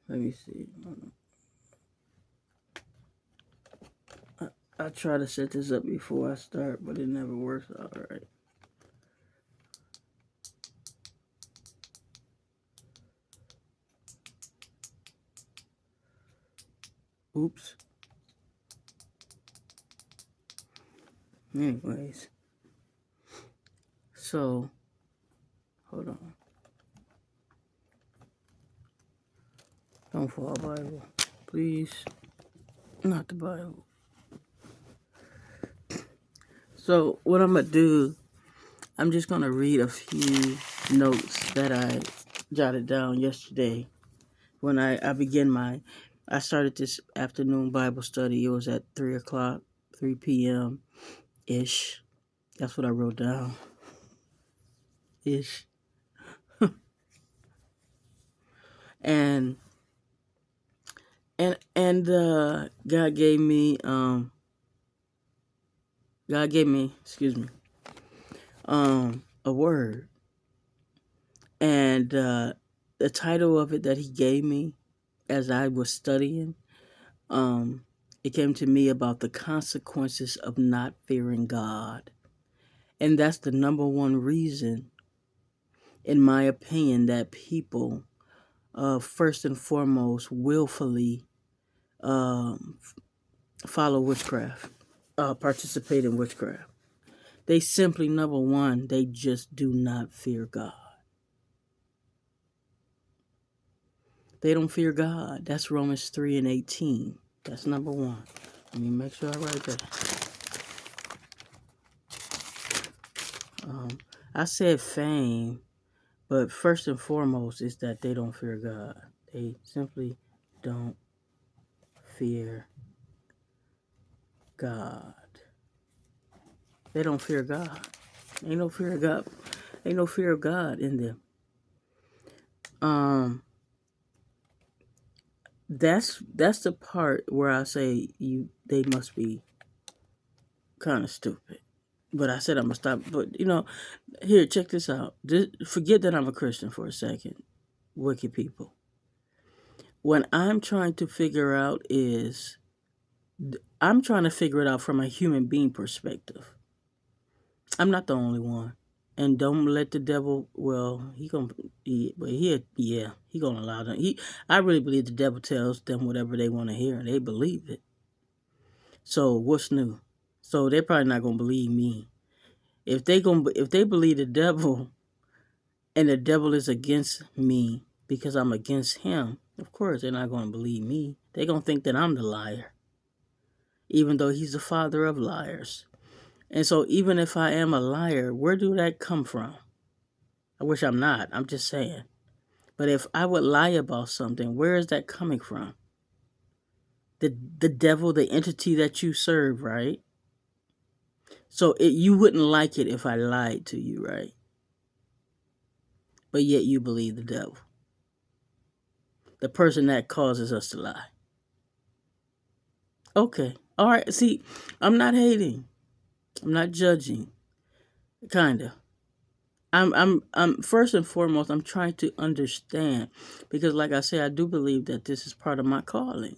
Let me see. I try to set this up before I start, but it never works out right. Oops. Anyways, so hold on. Don't fall, Bible, please. Not the Bible. So what I'm gonna do? I'm just gonna read a few notes that I jotted down yesterday when I began I started this afternoon Bible study. It was at 3 o'clock, 3 p.m. ish. That's what I wrote down. Ish. And God gave me excuse me, a word. And the title of it that he gave me as I was studying, it came to me about the consequences of not fearing God. And that's the number one reason, in my opinion, that people, first and foremost, willfully follow witchcraft, participate in witchcraft. They simply, number one, they just do not fear God. They don't fear God. That's Romans 3:18. That's number one. Let me make sure I write that. I said fame, but first and foremost is that they don't fear God. They simply don't fear God. They don't fear God. Ain't no fear of God. Ain't no fear of God in them. That's the part where I say they must be kind of stupid. But I said I'm gonna stop. But here, check this out. Forget that I'm a Christian for a second. Wicked people. What I'm trying to figure out is, I'm trying to figure it out from a human being perspective. I'm not the only one. And don't let the devil. Well, he gonna. He gonna allow them. I really believe the devil tells them whatever they want to hear, and they believe it. So what's new? So they're probably not gonna believe me. If they believe the devil, and the devil is against me because I'm against him, of course they're not gonna believe me. They're gonna think that I'm the liar, even though he's the father of liars. And so even if I am a liar, where do that come from? I wish I'm not. I'm just saying. But if I would lie about something, where is that coming from? The devil, the entity that you serve, right? So you wouldn't like it if I lied to you, right? But yet you believe the devil, the person that causes us to lie. Okay. All right. See, I'm not hating. I'm not judging. Kinda. I'm first and foremost, I'm trying to understand, because like I said, I do believe that this is part of my calling,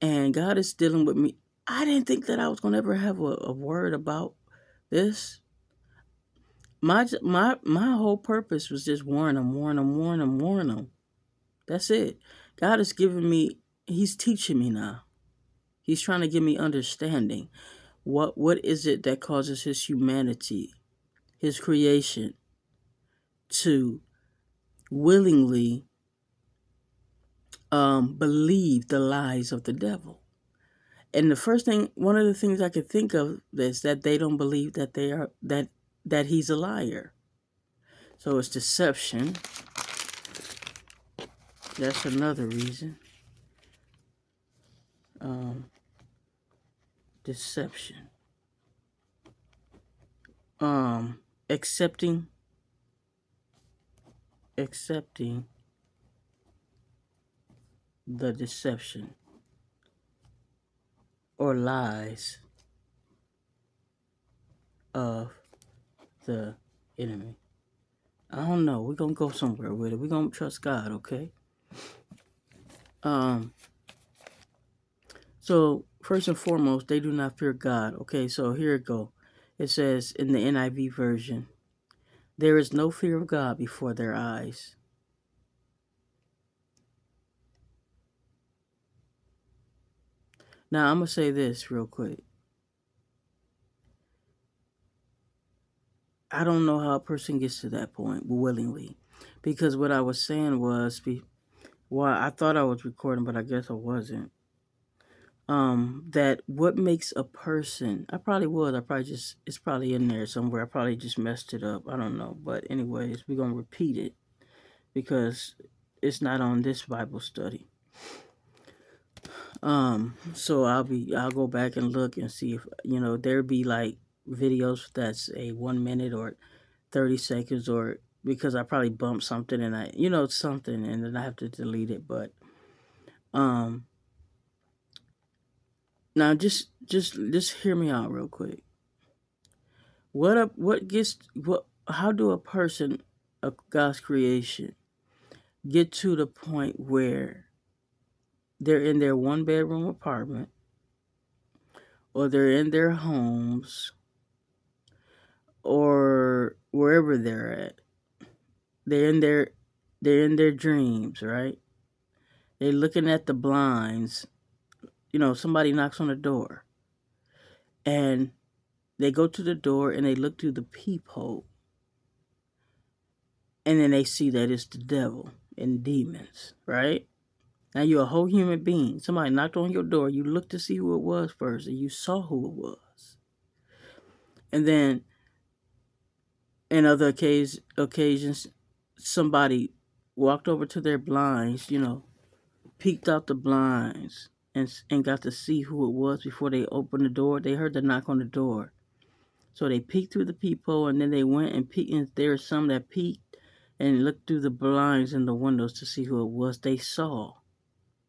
and God is dealing with me. I didn't think that I was gonna ever have a word about this. My whole purpose was just warn them. That's it. God is giving me. He's teaching me now. He's trying to give me understanding. What is it that causes his humanity, his creation, to willingly believe the lies of the devil? And one of the things I could think of is that they don't believe that they are that he's a liar. So it's deception. That's another reason. Deception. Um, accepting the deception or lies of the enemy. I don't know. We're going to go somewhere with it. We're going to trust God, okay? Um, so first and foremost, they do not fear God. Okay, so here it go. It says in the NIV version, there is no fear of God before their eyes. Now I'm gonna say this real quick. I don't know how a person gets to that point willingly, because what I was saying was, well, I thought I was recording, but I guess I wasn't. That what makes a person? I probably was. I probably just it's probably in there somewhere. I probably just messed it up. I don't know, but anyways, we're gonna repeat it because it's not on this Bible study. So I'll go back and look and see if there be like videos that's a 1 minute or 30 seconds, or because I probably bumped something and something, and then I have to delete it. But um now just hear me out real quick. How do a person of God's creation get to the point where they're in their 1 bedroom apartment, or they're in their homes, or wherever they're at? They're in their dreams, right? They're looking at the blinds. Somebody knocks on the door, and they go to the door and they look through the peephole, and then they see that it's the devil and demons, right? Now you're a whole human being. Somebody knocked on your door. You looked to see who it was first, and you saw who it was. And then, in other occasions, somebody walked over to their blinds, peeked out the blinds, and got to see who it was before they opened the door. They heard the knock on the door. So they peeked through the peephole, and then they went and peeked, and there were some that peeked and looked through the blinds and the windows to see who it was. They saw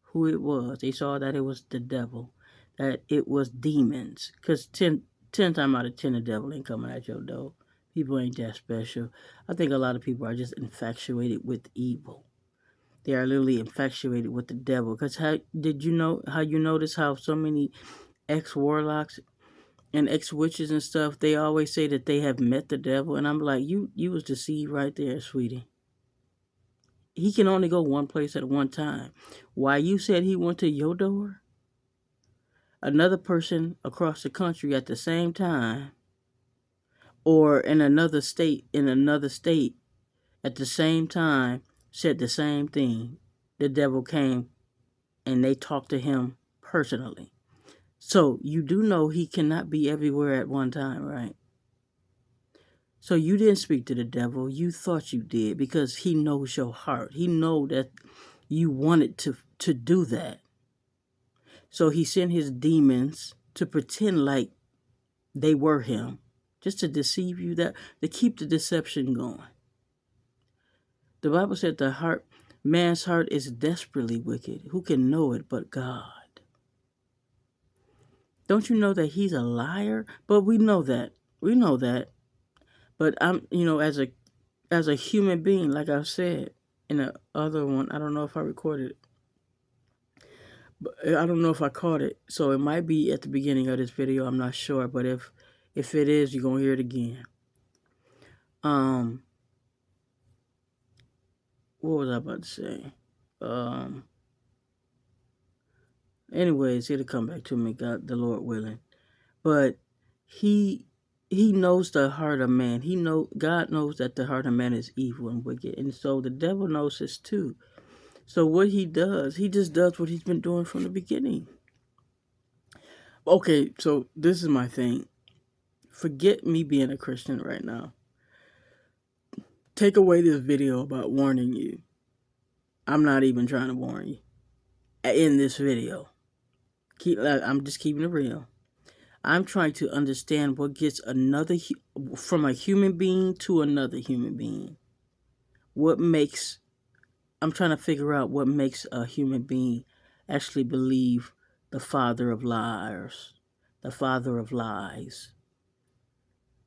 who it was. They saw that it was the devil, that it was demons. Because 10 times out of 10, the devil ain't coming at your door. People ain't that special. I think a lot of people are just infatuated with evil. They are literally infatuated with the devil. Because how you notice how so many ex-warlocks and ex-witches and stuff, they always say that they have met the devil? And I'm like, you was deceived right there, sweetie. He can only go one place at one time. Why you said he went to your door? Another person across the country at the same time, or in another state at the same time, said the same thing. The devil came and they talked to him personally. So you do know he cannot be everywhere at one time, right? So you didn't speak to the devil. You thought you did, because he knows your heart. He know that you wanted to do that. So he sent his demons to pretend like they were him, just to deceive you, that to keep the deception going. The Bible said man's heart is desperately wicked. Who can know it but God? Don't you know that he's a liar? But we know that. We know that. But as a human being, like I said in the other one, I don't know if I recorded it, but I don't know if I caught it. So it might be at the beginning of this video. I'm not sure. But if it is, you're gonna hear it again. What was I about to say? Anyways, it'll come back to me, God, the Lord willing. But he knows the heart of man. God knows that the heart of man is evil and wicked, and so the devil knows this too. So what he does, he just does what he's been doing from the beginning. Okay, so this is my thing. Forget me being a Christian right now. Take away this video about warning you. I'm not even trying to warn you in this video. I'm just keeping it real. I'm trying to understand what gets from a human being to another human being. I'm trying to figure out what makes a human being actually believe the father of liars, the father of lies,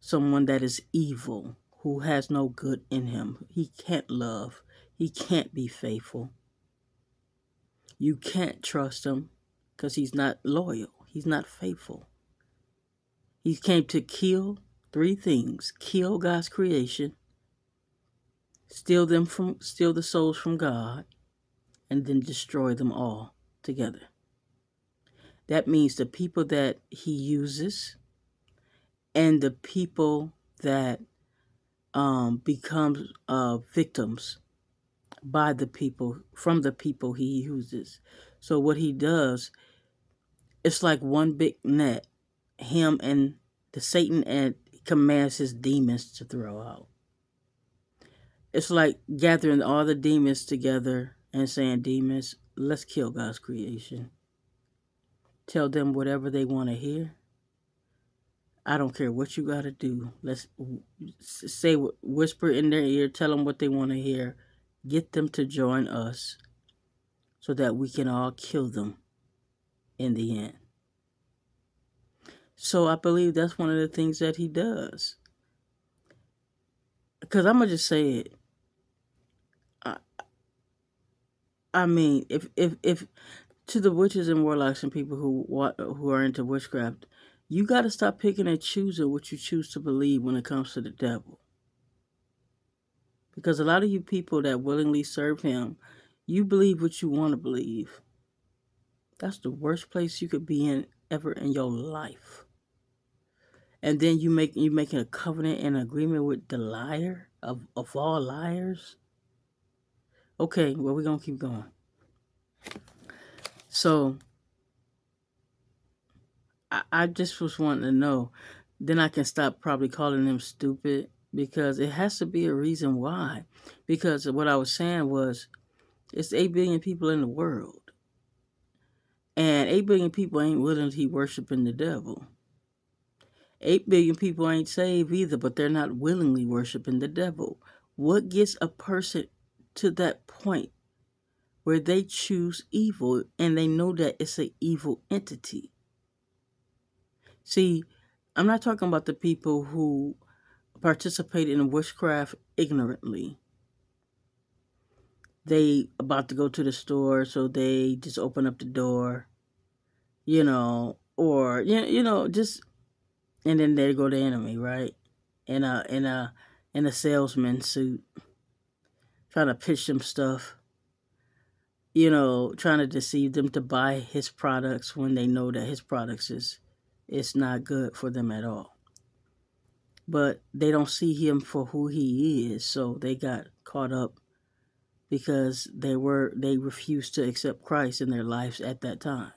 someone that is evil, who has no good in him. He can't love. He can't be faithful. You can't trust him because he's not loyal. He's not faithful. He came to kill three things: kill God's creation, steal the souls from God, and then destroy them all together. That means the people that he uses and the people that becomes victims from the people he uses. So what he does, it's like one big net. Him and the Satan and commands his demons to throw out. It's like gathering all the demons together and saying, demons, let's kill God's creation. Tell them whatever they want to hear. I don't care what you got to do. Let's say, whisper in their ear, tell them what they want to hear. Get them to join us so that we can all kill them in the end. So I believe that's one of the things that he does. Because I'm going to just say it. I mean, if to the witches and warlocks and people who are into witchcraft, you got to stop picking and choosing what you choose to believe when it comes to the devil. Because a lot of you people that willingly serve him, you believe what you want to believe. That's the worst place you could be in ever in your life. And then you're making a covenant and agreement with the liar of all liars. Okay, well, we're going to keep going. So I just was wanting to know, then I can stop probably calling them stupid, because it has to be a reason why. Because what I was saying was, it's 8 billion people in the world. And 8 billion people ain't willing to keep worshiping the devil. 8 billion people ain't saved either, but they're not willingly worshiping the devil. What gets a person to that point where they choose evil and they know that it's an evil entity? See, I'm not talking about the people who participate in witchcraft ignorantly. They about to go to the store, so they just open up the door, or just, and then there go the enemy, right? In a salesman suit, trying to pitch them stuff, trying to deceive them to buy his products when they know that his products it's not good for them at all. But they don't see him for who he is, so they got caught up because they refused to accept Christ in their lives at that time.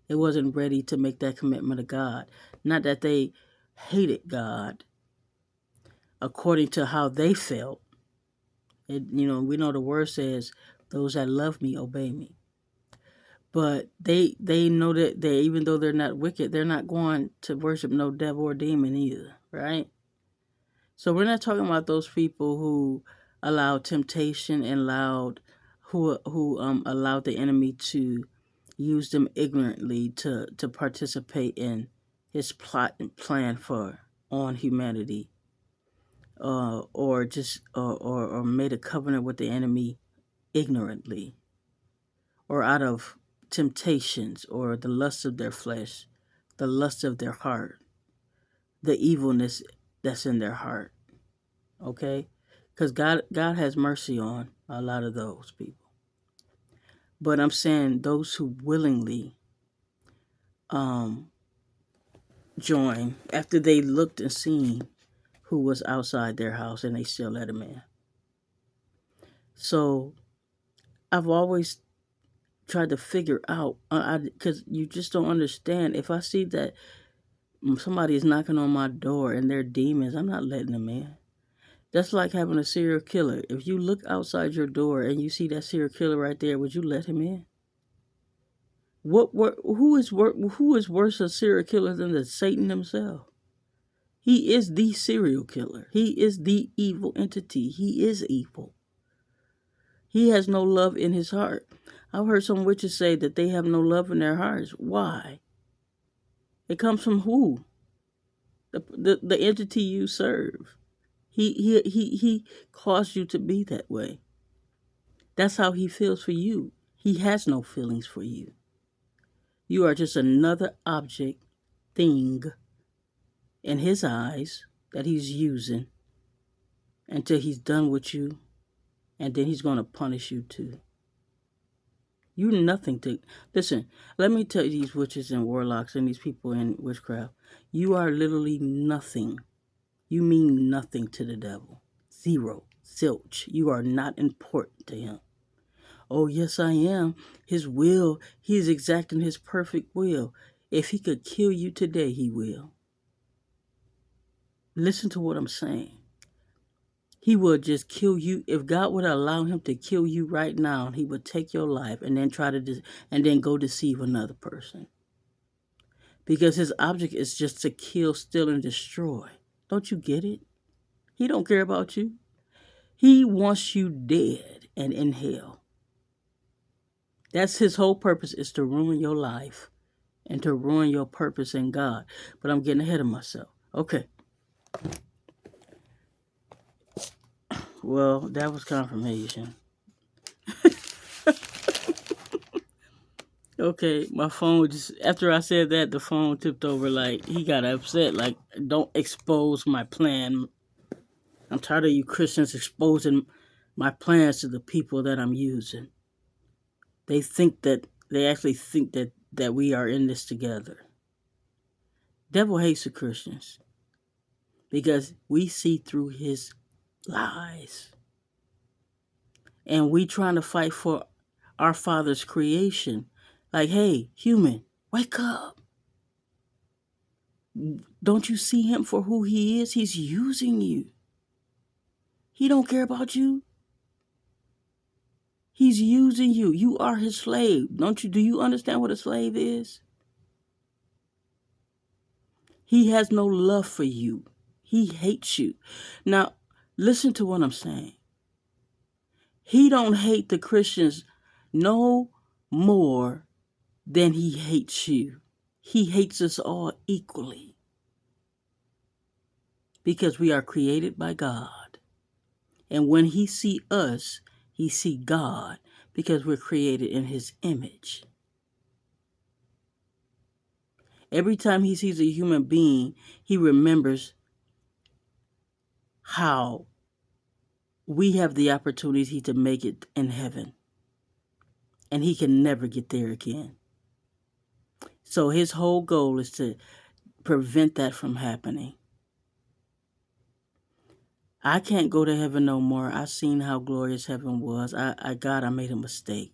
They wasn't ready to make that commitment to God. Not that they hated God according to how they felt. We know the word says, those that love me, obey me. But they know that even though they're not wicked, they're not going to worship no devil or demon either, right? So we're not talking about those people who allowed temptation and allowed the enemy to use them ignorantly to participate in his plot and plan on humanity, or made a covenant with the enemy ignorantly, or out of temptations or the lust of their flesh, the lust of their heart, the evilness that's in their heart. Okay? Because God has mercy on a lot of those people. But I'm saying those who willingly join after they looked and seen who was outside their house, and they still let him in. So I've always tried to figure out, because you just don't understand. If I see that somebody is knocking on my door and they're demons, I'm not letting them in. That's like having a serial killer. If you look outside your door and you see that serial killer right there, would you let him in? Who is worse a serial killer than the Satan himself? He is the serial killer. He is the evil entity. He is evil. He has no love in his heart. I've heard some witches say that they have no love in their hearts. Why? It comes from who? The entity you serve. He caused you to be that way. That's how he feels for you. He has no feelings for you. You are just another object, thing, in his eyes that he's using until he's done with you, and then he's going to punish you too. You nothing to listen. Let me tell you, these witches and warlocks and these people in witchcraft, you are literally nothing. You mean nothing to the devil. Zero. Zilch. You are not important to him. Oh, yes, I am. His will, he is exacting his perfect will. If he could kill you today, he will. Listen to what I'm saying. He would just kill you. If God would allow him to kill you right now, he would take your life and then and then go deceive another person. Because his object is just to kill, steal, and destroy. Don't you get it? He don't care about you. He wants you dead and in hell. That's his whole purpose, is to ruin your life and to ruin your purpose in God. But I'm getting ahead of myself. Okay. Well, that was confirmation. Okay, my phone just, after I said that, the phone tipped over. Like, he got upset. Like, don't expose my plan. I'm tired of you Christians exposing my plans to the people that I'm using. They actually think that we are in this together. Devil hates the Christians because we see through his lies. And we trying to fight for our Father's creation. Like, hey, human, wake up. Don't you see him for who he is? He's using you. He don't care about you. He's using you. You are his slave. Do you understand what a slave is? He has no love for you. He hates you. Now, listen to what I'm saying. He don't hate the Christians no more than he hates you. He hates us all equally. Because we are created by God. And when he see us, he see God, because we're created in his image. Every time he sees a human being, he remembers how we have the opportunity to make it in heaven. And he can never get there again. So his whole goal is to prevent that from happening. I can't go to heaven no more. I seen how glorious heaven was. I made a mistake.